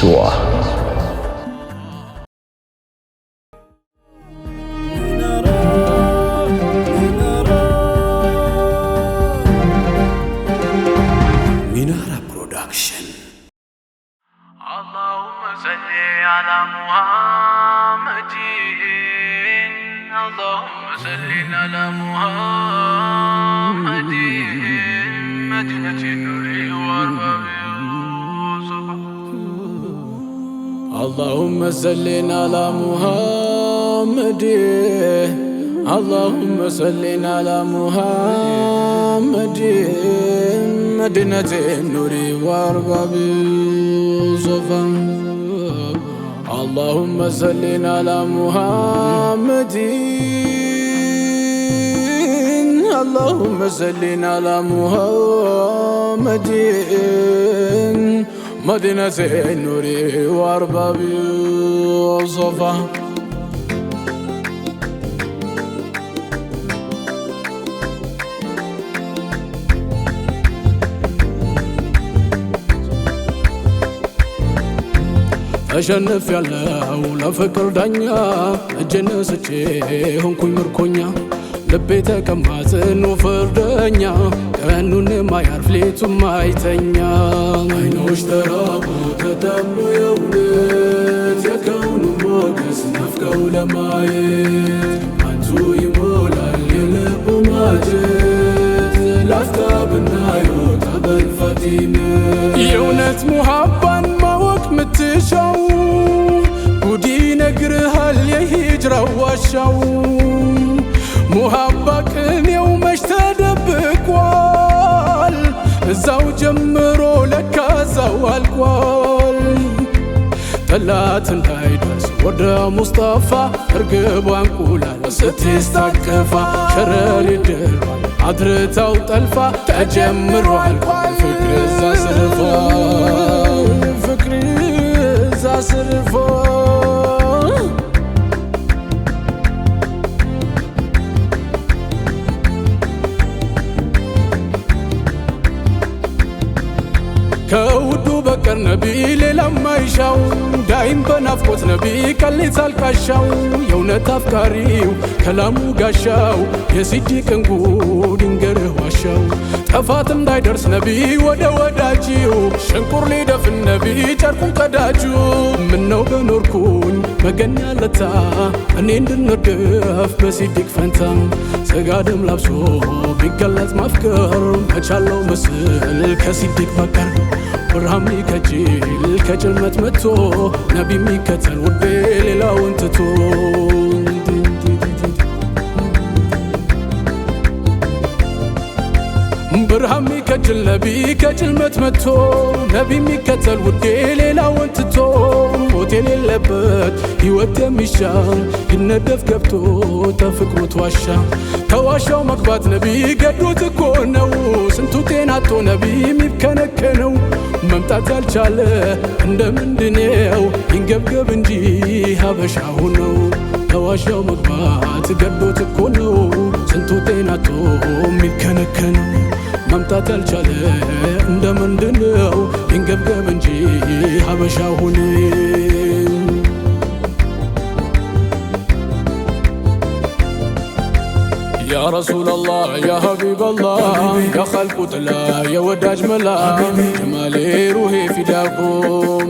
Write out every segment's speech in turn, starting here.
أسوة. منارة برودكشن. اللهم صل على محمد، اللهم صل على محمد، مدينة النور والباب. اللهم صل على محمد، اللهم صل على محمد، مدينة النور والباب صفا. اللهم صل على محمد، اللهم صل على محمد، مدينة النور والباب صفا. أشنف يالله لفكر دنيا الجنة سچه هنكوي مركونيا لبيتك مازن وفردنيا كأنون ما يعرف ليتو ما يتنيا. عينوش ترابو تتمو يولد يكون موكس نفكو لمايت عنتو يمولا يلبو ماجد لفتا بالنايو تبل فاتيمة يونت محبان متشاو ودي نقرها اليهجر واشاو محبك اليوم اشتدبك وال الزاو جمرو لك زوال قوال تلات الهيدرس ودا مصطفى ارقب وانقولا ستستكفى شرالي الدروان عدرتا وطلفا تجمرو عالقوال فكر الزاسرفا صرفو كودو بكر نبي لما يشاو دايم بنافقوت نبي كاللي تالكاشاو يونت أفكاريو كلامو قاشاو يسيدي كنقو دنقره واشاو طفاتم دايدرس نبي ودا وداجيو شنكور لي دفن نبي جاركون قداجو منو بنوركون مغنيا لتا اني اندنردف بسيديك فانتا سقادم لابسو بيقلت مافكر مچالو مسل كسيديك بكر برهمي كجيل كجلمت متو نبي ميكتل ودي ليلا وانتتو برهمي كجل نبي كجلمت متو نبي ميكتل ودي ليلا وانتتو ሆቴል የለበት ህይወት የሚሻል ይነደፍ ገብቶ ተፍቅሩ ተዋሻው መግባት ነብይ ገዶት እኮ ነው ስንቱ ጤናቶ ነብይ የሚከነከነው መምጣት ያልቻለ እንደምንድነው ይንገብገብ እንጂ ሀበሻ ሆነው ተዋሻው መግባት ገዶት እኮ ነው ስንቱ ጤናቶ የሚከነከነው መምጣት ያልቻለ እንደምንድነው ይንገብገብ እንጂ ሀበሻ ሆነው يا رسول الله يا حبيب الله يا خلق طلا يا وداج ملا جمالي روحي فداكم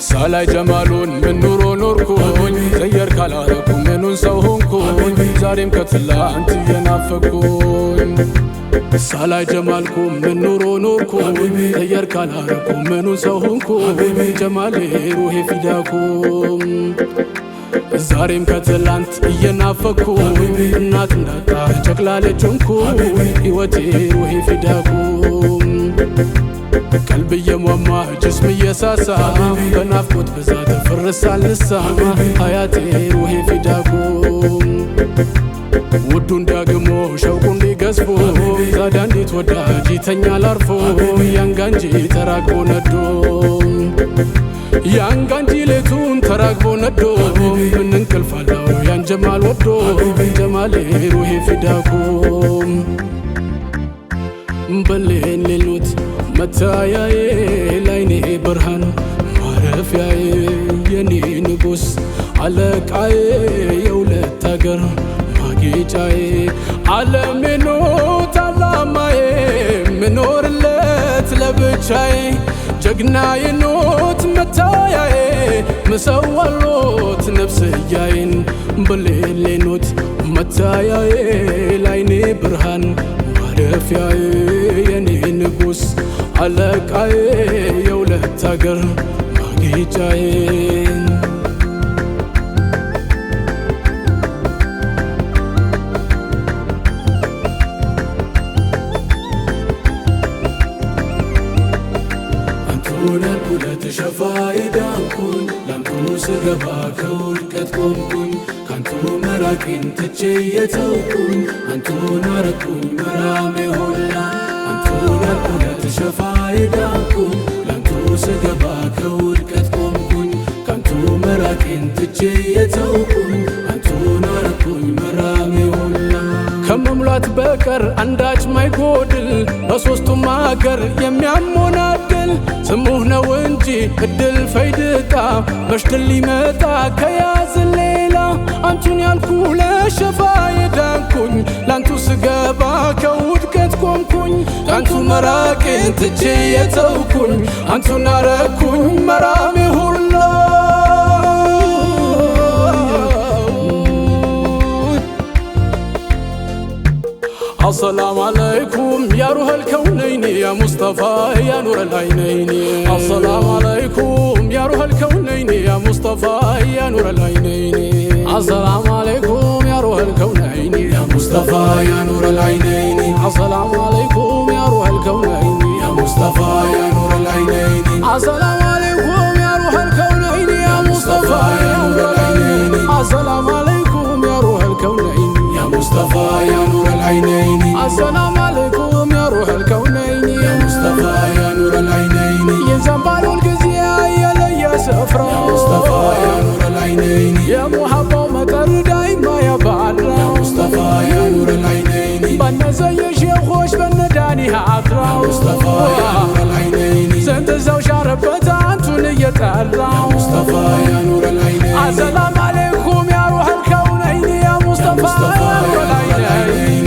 سالاي جمالون من نورو نوركم زير كالاركم منون سوهنكم زاريم كتلا انت ينافقون سالاي جمالكم من نورو نوركم زير كالاركم منون سوهنكم جمالي روحي فداكم ዛሬም ከትላንት እየናፈኩ እናት እንዳጣ ጨቅላ ልጅንኩ ሕይወቴ ሩሄ ፊዳኩ ቀልብ እየሟሟ ጅስም እየሳሳ በናፍቆት ብዛት ፍርስ አልነሳም ሀያቴ ሩሄ ፊዳኩ ውዱ እንዳግሞ ሸውቁ እንዲገዝፎ ዛዳ እንዴት ወዳጅ ይተኛል አርፎ ያንጋንጂ ተራግቦ ነዶ ያንጋንጂ ሌቱን ተራግቦ ነዶ ምን እንቅልፋለው ያን ጀማል ወዶ ጀማሌ ሩሄ ፊዳኩ በሌን ሌሉት መታያዬ ላይኔ ብርሃን ማረፊያዬ የኔ ንጉሥ አለቃዬ የሁለት አገር ማጌጫዬ ዓለሜ ኖት አላማዬ ምኖርለት ለብቻዬ ጀግናዬ ኖት መታያዬ ምሰዋሎት ነፍስያዬን በሌሌ ኖት መታያዬ ላይኔ ብርሃን ማረፊያዬ የኔ ንጉሥ አለቃዬ የሁለት አገር ማጌጫዬ አንቱን ሸፋዬ ዳንኩኝ ላንቱ ስገባ ከውድቀት ቆምኩኝ ካንቱ መራቄን ትቼ የተውኩኝ አንቱን አረኩኝ መራሜ ሆላ አንቱን ሸፋዬ ዳንኩኝ ላንቱ ስገባ ከውድቀት ቆምኩኝ ካንቱ መራቄን ትቼ የተውኩኝ አንቱን አረኩኝ መራሜ ሆላ ከመሙላት በቀር አንዳች ማይጎድል በሦስቱም አገር የሚያሞናድል ስሙህ ነው እንጂ እድል ፈይድጣ መሽትል ሊመጣ ከያዝ ሌላ አንቱን ያልኩ ለሸፋዬ ዳንኩኝ ላንቱ ስገባ ከውድቀት ቆምኩኝ ካንቱ መራቄን ትቼ የተውኩኝ አንቱን አረኩኝ መራሜ ሁላ السلام عليكم يا روح الكونين يا مصطفى يا نور العينين السلام عليكم يا روح الكونين يا مصطفى يا نور العينين السلام عليكم يا روح الكونين يا مصطفى يا نور العينين السلام عليكم يا روح الكونين يا مصطفى يا نور العينين السلام عليكم يا روح الكونين يا مصطفى يا نور العينين السلام عليكم يا روح الكونين يا مصطفى يا نور العينين السلام عليكم يا روح الكونين يا مصطفى يا نور العينين يا زنبال القزية يا ليا سفرة يا مصطفى يا نور العينين يا محبة ومطر دايما يا بعرة يا مصطفى يا نور العينين بنا زي شيخ وش بنا داني هاترة يا مصطفى يا نور العينين زنت زوج عربت عنتون يتعرى يا مصطفى يا نور العينين السلام عليكم يا روح الكونين يا مصطفى يا نور العينين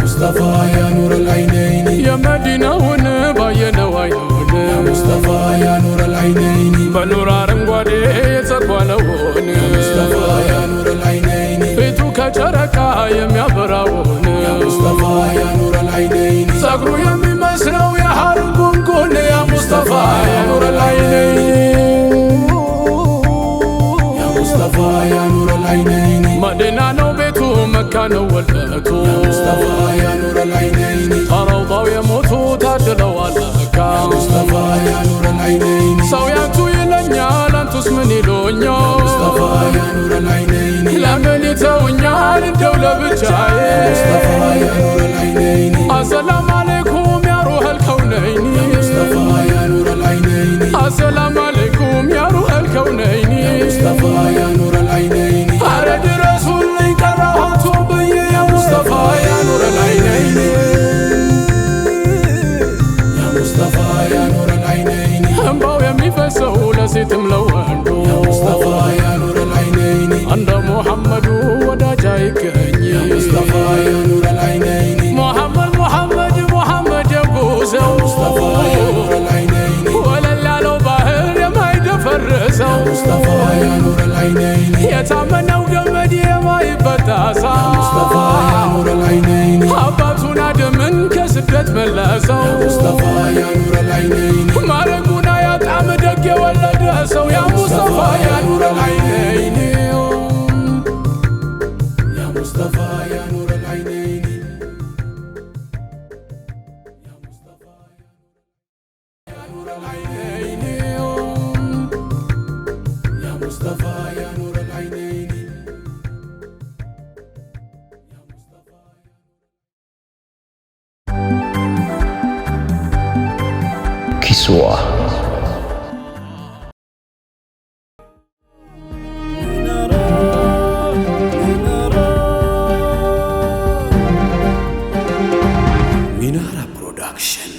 مصطفى يا نور العينين يا مدينة ونبا يا نوايون يا مصطفى يا نور العينين بنور عرنقوادي يتسقوى لون يا مصطفى يا نور العينين بيتو كجركا يميا براون يا مصطفى يا نور العينين ساقرو يمي مسرو يا حرقون كون يا مصطفى يا نور العينين يا مصطفى يا نور العينين مدينة نو بيتو مكة نو ولدتو يا مصطفى يا نور العينين روضة يموتوا تدلوا عليك يا مصطفى يا نور العينين سويانتو يلنيال انتوس من يلونيال يا مصطفى يا نور العينين لمن يتونيال الدولة بجاي يا مصطفى يا نور العينين السلام عليكم يا روح الكونين يا مصطفى يا نور العينين السلام عليكم يا روح الكونين يا مصطفى يا نور العينين أرد رسول لي كرهته بي يا مصطفى يا نور العينين يا مصطفى يا نور العينين أنباو يمي فسهولة ستم لوندو يا مصطفى يا نور العينين عند محمد ودا جايك يا مصطفى يا نور العينين محمد يقوزه يا مصطفى يا نور العينين ولا لالو باهر ما يدفرسه يا مصطفى يا نور العينين يتامنوا قمد ما يبتاسه يا مصطفى يا نور العينين أباتنا دمن كسبت ملاسه يا مصطفى يا نور العينين مارقونا يا طعم دق ولد سو يا مصطفى يا نور العينين يا مصطفى يا نور العينين يا مصطفى يا نور العينين يا مصطفى يا نور العينين يا مصطفى كسوة منارة برودكشن.